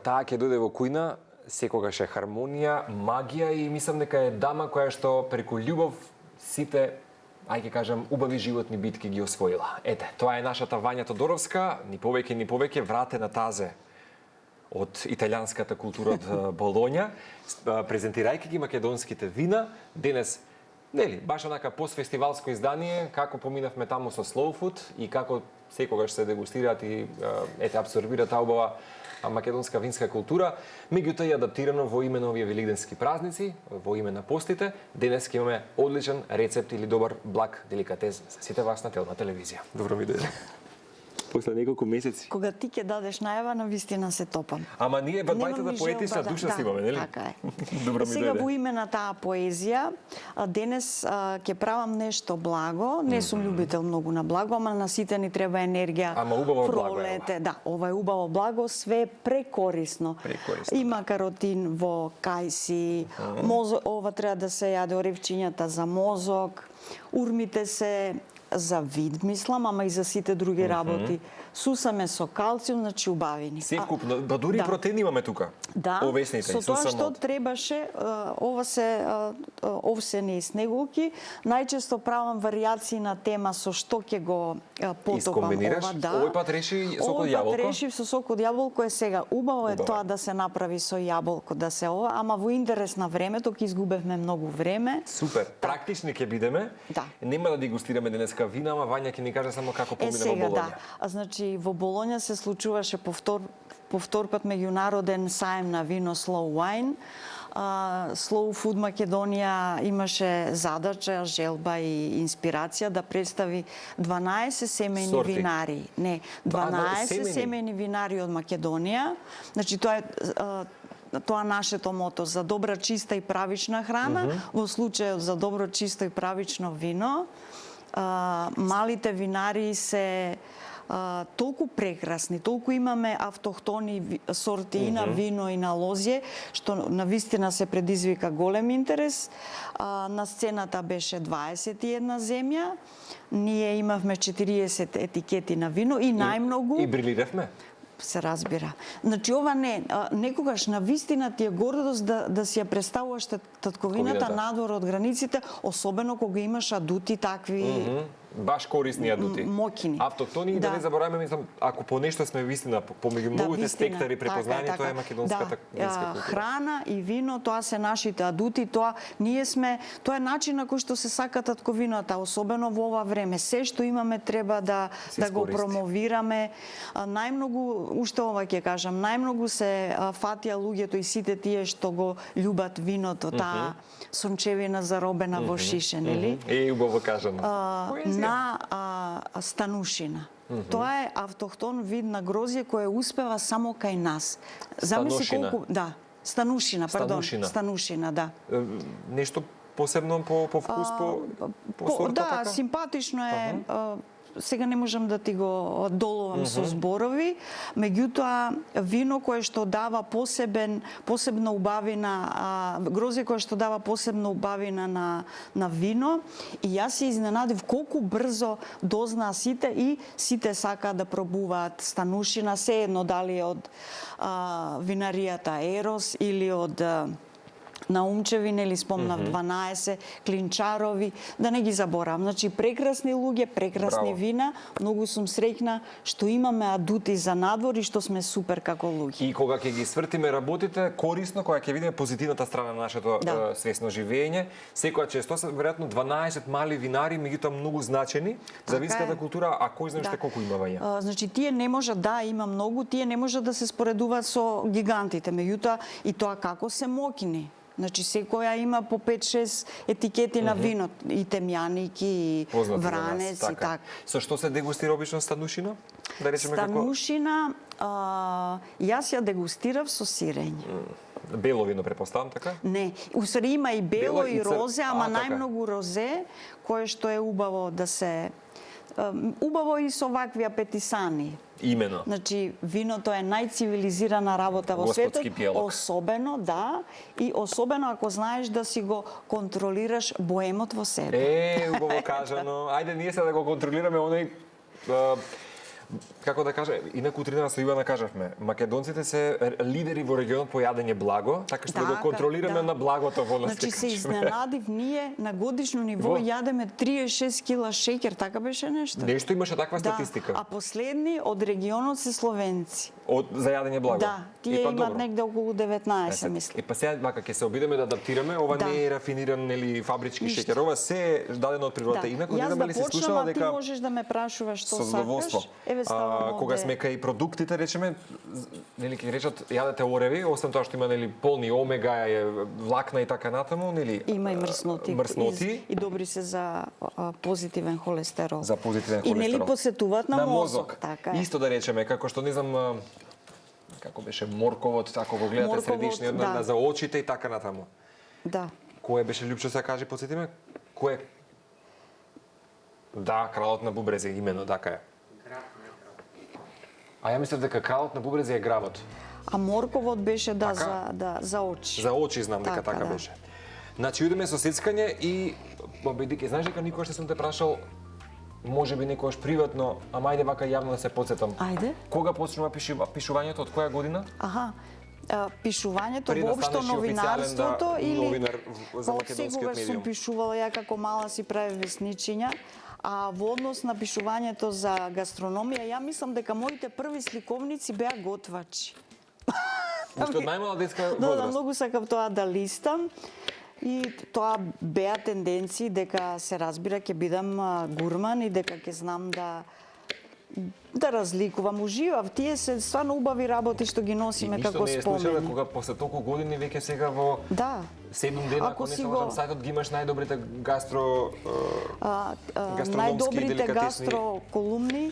таа ќе дојде во кујна, секогаш е хармонија, магија и мислам дека е дама која што преку љубов сите, ај ќе кажам, убави животни битки ги освоила. Ете, тоа е нашата Вања Тодоровска, ни повеќе вратена тазе од италијанската култура од Болоња, презентирајќи ги македонските вина. Денес, нели, баш онака постфестивалско издание, како поминавме таму со Slow Food и како секогаш се дегустираат и абсорбира таа убава македонска винска култура, меѓутоа и адаптирано во име на овие велигденски празници, во име на постите. Денес ќе имаме одличен рецепт или добар благ деликатес за сите вас на Телна телевизија. Добро ми дојде. После неколку месеци. Кога ти ќе дадеш најава, на вистина се топам. Ама ние бајта да поетиса душа си имаме, нели? Така е. Добро ми дојде. Сега во име на таа поезија, денес ќе правам нешто благо. Не сум љубител многу на благо, ама на сите ни треба енергија. Ама убаво благо е ова. Да, ова е убаво благо, све прекорисно. Има каротин во кајси, ова треба да се јаде оревчињата за мозок, урмите се за вид, мислам, ама и за сите други работи. Сусаме со калциум, значи убавини. Севкупно, да дури и протеин имаме тука. Да, овесните, со тоа што требаше, ова се овсени и снеголки. Најчесто правам варијации на тема со што ќе го потопам ова. Да. Овој пат реши сок од јаболко? Овој пат решив со сок од јаболко е сега. Убаво е тоа да се направи со јаболко, да се ова, ама во интерес на времето, ќе изгубевме многу време. Супер, практични ќе бидеме. Да. Нема да дегустираме денеска вина, ама Вања ќе ни каже само како помина во Болоња. Да. Значи, во Болоња се случуваше повтор пат меѓународен саем на вино Slow Wine. Slow Food Македонија имаше задача, желба и инспирација да представи 12 семејни винари. Не, 12 семејни винари од Македонија. Значи, тоа нашето мото за добра, чиста и правична храна, во случајот за добро, чисто и правично вино. Малите винари се толку прекрасни, толку имаме автохтони сорти и на вино и на лозје, што на вистина се предизвика голем интерес. На сцената беше 21 земја, ние имавме 40 етикети на вино и најмногу... И брилиравме? Се разбира. Значи, ова некогаш на вистина ти е гордост да си ја представуваш татковината надвор од границите, особено кога имаш адути такви... Баш корисни адути. Мокини. Автохтони, да не забораваме, мислам, ако по нешто сме вистина, помеѓу многуте спектари препознање, тоа е македонската винска култура. Храна и вино, тоа се нашите адути, тоа е начин на кој што се сака татковината, особено во ова време. Се што имаме треба да го промовираме. Најмногу, уште ова ќе кажам, најмногу се фатија луѓето и сите тие што го љубат виното, таа сончевина заробена во шише, нели? Убаво кажано. На станушина. Тоа е автохтон вид на грозје кое успева само кај нас. Замисли колку... Да, станушина, пардон. Станушина, да. Нешто посебно по вкус, по сорта така? Да, симпатично е. Сега не можам да ти го доловам со зборови, меѓутоа вино кое што дава посебна убавина, грозје кое што дава посебна убавина на вино, и јас се изненадив колку брзо дознаа сите и сите сакаат да пробуваат станушина, се едно дали од винаријата Ерос или од Наумчеви, нели спомнав 12, Клинчарови, да не ги заборавам. Значи, прекрасни луѓе, прекрасни вина, многу сум среќна што имаме адути за надвор и што сме супер како луѓе. И кога ќе ги свртиме работите, корисно, кога ќе видиме позитивната страна на нашето свесно живење, секоја често се веројатно 12 мали винари, меѓутоа многу значени за винската култура, а кој знае колку има Вања? Значи, тие не можат, има многу, тие не можат да се споредуваат со гигантите, меѓутоа и тоа како се мокини. Значи, секоја има по 5-6 етикети на вино, и темјаник, и вранец, и така. Со што се дегустира обично станушина? Да речеме како? Станушина, јас ја дегустирав со сирење. Бело вино, препоставам, така? Не, усвари има и бело и розе, ама најмногу розе, кое што е убаво да се... Убаво и со вакви апетисани. Имено. Значи, виното е најцивилизирана работа во светот, особено, и особено ако знаеш да си го контролираш боемот во себе. Убаво кажано. Ајде ние се да го контролираме оној како да кажа, инаку утринава со Ивана кажавме, македонците се лидери во регионот по јадење благо, така што да го контролираме на благото во нас. Значи се изненадив, ние на годишно ниво јадеме 36 кила шеќер, така беше нешто? Нешто имаше таква статистика. А последни од регионот се словенци. За јадење благо. Да, тие имат негде околу 19, мислам. Па сега вака ќе се обидеме да адаптираме, ова не е рафиниран нели фабрички шеќер, ова се е дадено од природата. Инаку не знам дали се слушала дека ти можеш да ме прашуваш што сакаш. Кога сме кај продуктите, речеме, нели ќе речат јадете ореви, освен тоа што има нели полни омега, влакна и така натаму, нели има и мрсноти. И добри се за позитивен холестерол. За позитивен холестерол. И нели посетуваат на мозок, така е. Исто да речеме, како што не знам како беше морковот, ако го гледате средишниот за очите и така натаму. Да. Кој беше Лјупчо се кажи, потсети ме? Кој? Да, кралот на бубрезе, имено, така е. А ја мислев дека кралот на бубрезе е гравот. А морковот беше за очи. За очи знам дека така беше. Значи идеме со сецкање и бидејќи знаеш дека никогаш не сум те прашал, може би некогаш приватно, ама ајде вака јавно да се потсетам. Ајде. Кога почнува пишувањето, од која година? Пишувањето воопшто новинарството или новинар за македонскиот медиум? Сум пишувала, ја како мала си правев весничиња, а во однос на пишувањето за гастрономија, ја мислам дека моите први сликовници беа готвачи. Уште од најмала детска возраст? Да, многу сакав тоа да листам. И тоа беа тенденции дека се разбира ќе бидам гурман и дека ќе знам да разликувам. Уживав, тие се стварно убави работи што ги носиме како спомени. И ништо не е случај кога после толку години веќе сега во 7 дена, ако не се лажам, сајтот ги имаш најдобрите гастрономски најдобрите гастроколумни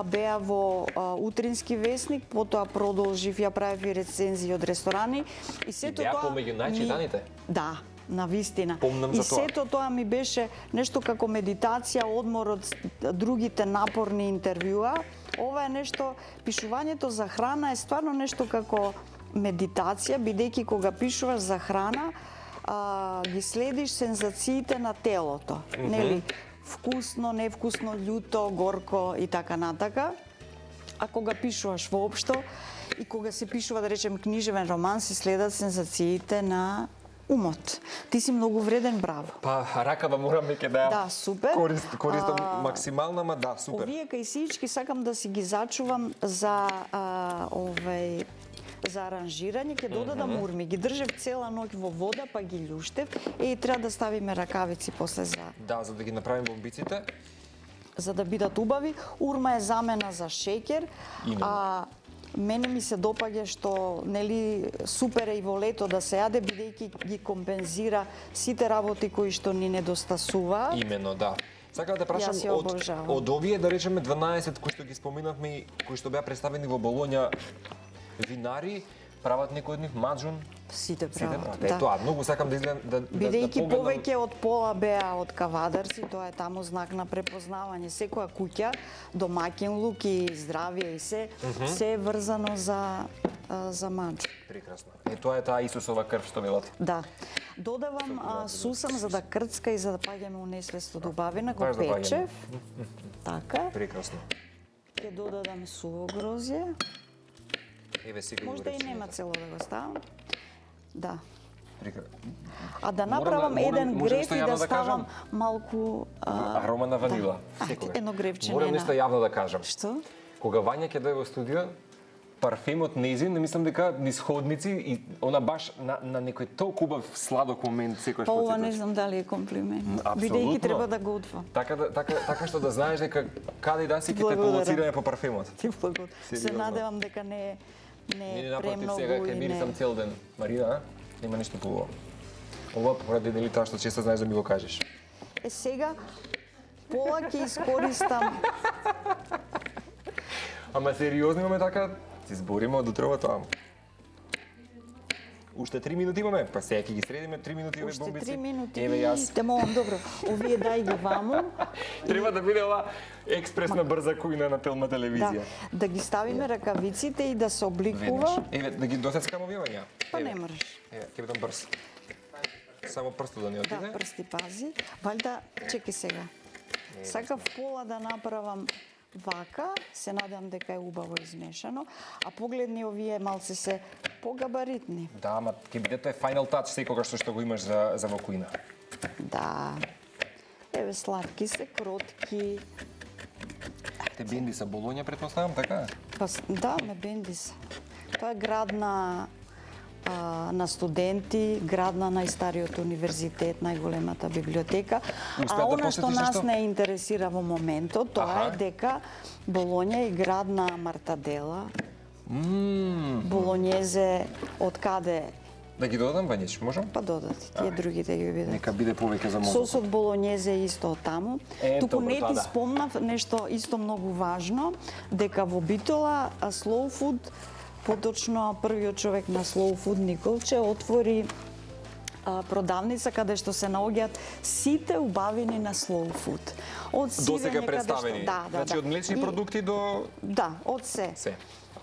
беа во утрински весник, потоа продолжив, ја правев и рецензии од ресторани и сето тоа. И беа помеѓу најчитаните? Да. На вистина. И сето тоа ми беше нешто како медитација, одмор од другите напорни интервјуа. Ова е нешто, пишувањето за храна е стварно нешто како медитација, бидејќи кога пишуваш за храна, ги следиш сензациите на телото. Нели, вкусно, невкусно, љуто, горко и така натака. А кога пишуваш воопшто и кога се пишува, да речем, книжевен роман, се следат сензациите на умот. Ти си многу вреден, браво. Па, ракава морам веќе да супер. Користам максимално, ама да, супер. Овие кај сички сакам да си ги зачувам за за аранжирање, ќе додадам урми. Ги држев цела ноќ во вода, па ги љуштев. И треба да ставиме ракавици после за... Да, за да ги направим бомбиците. За да бидат убави. Урма е замена за шеќер. Мене ми се допаѓа што нели супер е и во лето да се јаде, бидејќи ги компензира сите работи кои што ни недостасува. Имено, да. Сакам да прашам од овие, да речеме 12 кои што ги споминавме и кои што беа представени во Болоња винари, прават некој од нив маџун? Сите прават. Тоа, многу сакам да изгледам бидејќи повеќе од пола беа од кавадарци, тоа е таму знак на препознавање. Секоја куќа, домаќин лук и здравје и се е врзано за маџун. Прекрасно. Тоа е таа Исусова крв што велат. Да. Додавам сусам за да крцка и за да паѓаме у несвест од убавина, го печев. Така. Прекрасно. Ќе додадам суво грозје. Можда и нема цело да го ставам. Да. А да направам еден греф и да ставам малку... Арома на ванила. Едно грефче. Морам нешто јавно да кажам. Што? Кога Вања ќе дојде во студио, парфемот нејзин, мислам дека низ ходници и она баш на некој толку убав сладок момент секојаш потсеташ. Ова не знам дали е комплимент. Бидејќи треба да го утвам. Така што да знаеш дека каде да си ќе те провоцираме по парфемот. Ти благодарам. Се надевам дека не напротив, сега ќе мирисам цел ден. Марина, нема ништо поубаво. Ова поради дали тоа што често знаеш да ми го кажеш. Сега пола ќе искористам. Ама сериозно имаме така, си збориме од утрова тоа. Уште 3 минути имаме, па сега ќе ги средиме 3 минути овие бомбици. Уште 3 минути. Еве јас. Те молам, добро. Овие дај ги ваму. Треба да биде ова експресна брза кујна на Телма телевизија. Да ги ставиме ракавиците и да се обликува. Еве, да ги досецкам овие вања. Па не мораш. Еве, ќе бидам брз. Само прстот да не отиде. Да, прсти пази. Валјда, чекај сега. Сакав пола да направам вака, се надам дека е убаво измешано, а погледни овие малце се погабаритни. Да, ама ќе биде тој final touch секогаш што го имаш за вакуина. Да. Еве сладки се, кротки. Те бенди са Болоња, претпоставам, така? Па, да, ме бенди се. Тоа е град на студенти, град на најстариот универзитет, најголемата библиотека. Успеа А да она што посетиш нас нешто? не интересира во моментот, тоа е дека Болоња е град на мартадела. Болоњезе од каде Да ги додадам вањеч, можам? па додати, тие другите ги видат. Нека биде повеќе за мозокот. Сосот болоњезе е исто од таму. Туку добро, не тоа ти да. спомнав нешто исто многу важно, дека во Битола Slow Food, поточно првиот човек на Slow Food Николче отвори продавница каде што се наоѓаат сите убавини на Slow Food. Од Досега сирење каде што представени. да. Значи од млечни И- продукти до Да, од се. се.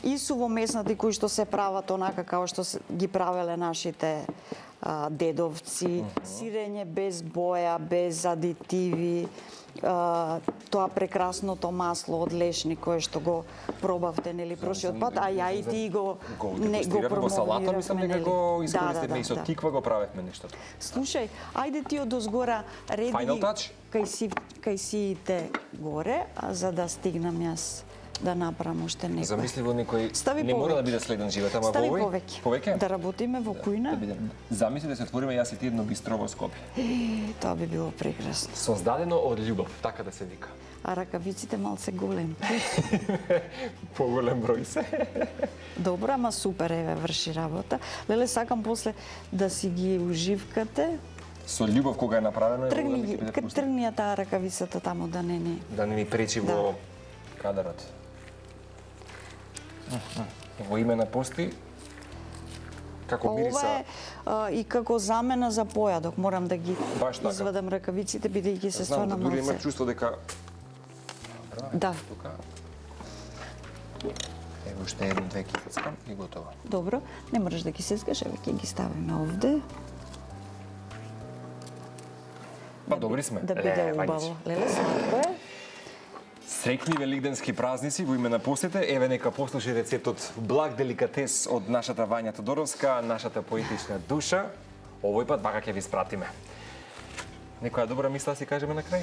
И сувомеснати кои што се прават онака како што ги правеле нашите дедовци, сирење без боја, без адитиви, тоа прекрасното масло од лешни кое што го пробавте нели прошиот пат, а ја и ти го во салата, мислам дека нели? го искористивме и со да. тиква го правевме нештото. Слушај, ајде ти од озгора реди Final touch? кај сиите горе, а за да стигнам јас да направам уште некој. Замисли во некој Стави не мора да повеќе. биде следен живот, ама Стави во овој повеќе. Повеќе? Да работиме во кујна. Да биде. Замисли да се отвориме јас и ти едно бистро во Скопје. Тоа би било прекрасно. Создадено од љубов, така да се вика. А ракавиците малце голем. Поголем број се. Добро, ама супер, еве, врши работа. Леле, сакам после да си ги уживкате. Со љубов кога е направено, Тргни ќе ги, биде вкусно. тргни ја таа ракавицата таму да не ни... Да не ни пречи во кадарот. Во име на пости, како Ова мириса, е и како замена за појадок. Морам да ги Баш така. извадам ракавиците, бидејќи се знам да стварно дури има малце. чувство дека Да, тука. Ево уште едно-две кипецкам и готово. добро. Не мораш да ги сескаш, еве ќе ги ставиме овде. Па добри сме. Да биде убаво. Леле, сладко е. Среќни великденски празници во име на постите. Еве нека послуши рецептот благ деликатес од нашата Вања Тодоровска, нашата поетична душа. Овој пат вака ќе ви спратиме. Некоја добра мисла да си кажеме на крај?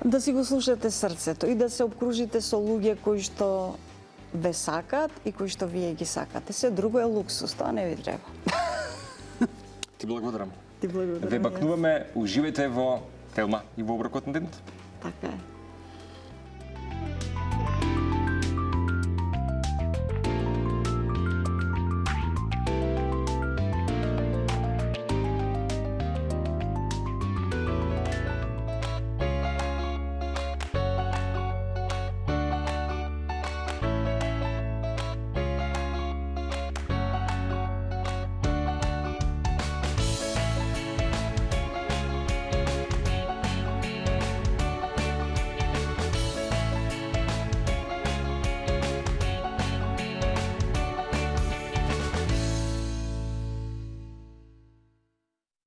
Да си го слушате срцето и да се обкружите со луѓе кои што ве сакаат и кои што вие ги сакате. Се друго е луксус, тоа не ви треба. Ти благодарам. Ти благодарам. Ве бакнуваме, уживајте во Телма и во оброкот на денот. Така е.